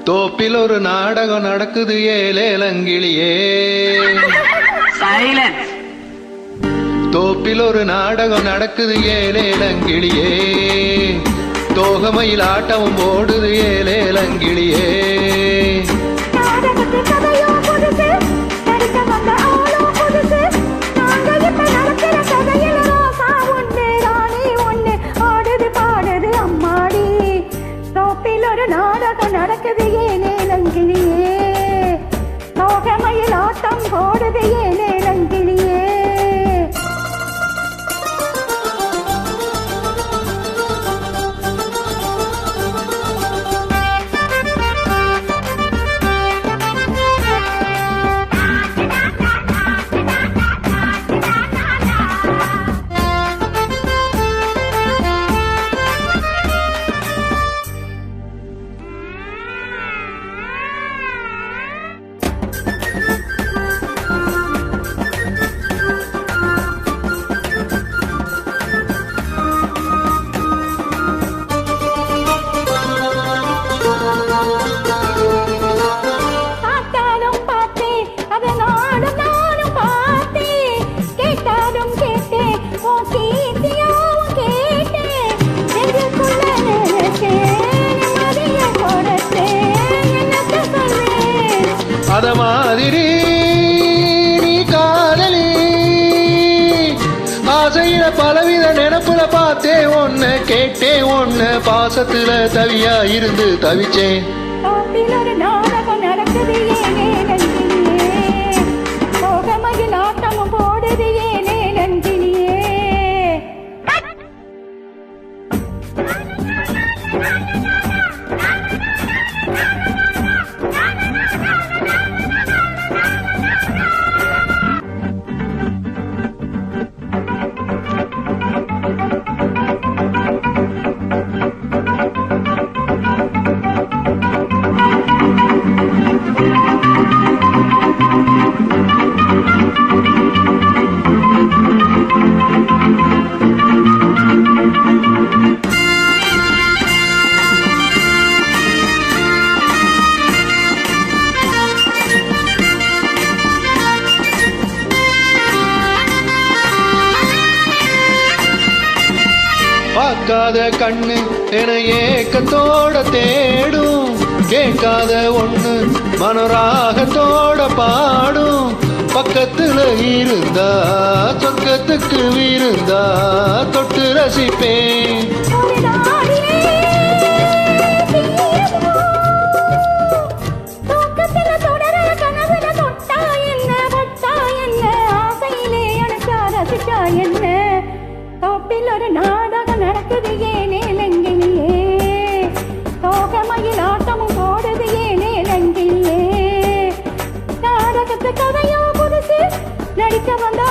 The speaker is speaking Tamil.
தோப்பில் ஒரு நாடகம் நடக்குது ஏலேலங்கிளியே. சைலன்ஸ். தோப்பில் ஒரு நாடகம் நடக்குது ஏலேலங்கிளியே. தோகமையில் ஆட்டமும் ஓடுது ஏலேலங்கிளியே. நாடகம் நடக்குது ஏலேலங்கிளியே. தோகமையில் ஆட்டம் போடுது ஏலேலங்கிளியே. அத மாதிரி நீ காதலி ஆசையில பலவித நினைப்புல பார்த்தே ஒன்ன கேட்டே ஒன்ன பாசத்துல தவியா இருந்து தவிச்சேன். நாடகம் நடக்குது ஏலேலங்கிளியே. தோகமையில் ஆட்டமும் போடுது ஏலேலங்கிளியே. பார்க்காத கண்ணு என ஏக்கத்தோட தேடும். கேட்காத ஒண்ணு மனராகத்தோட பாடும். பக்கத்துல இருந்தா சொர்க்கத்துக்கு விருந்தா தொட்டு ரசிப்பேன். நாடகம் நடக்குது ஏலேலங்கிளியே. தோகமையில் ஆட்டமும் போடுது ஏலேலங்கிளியே. நாடகத்து கதையோ புதுசு நடிக்க வந்தா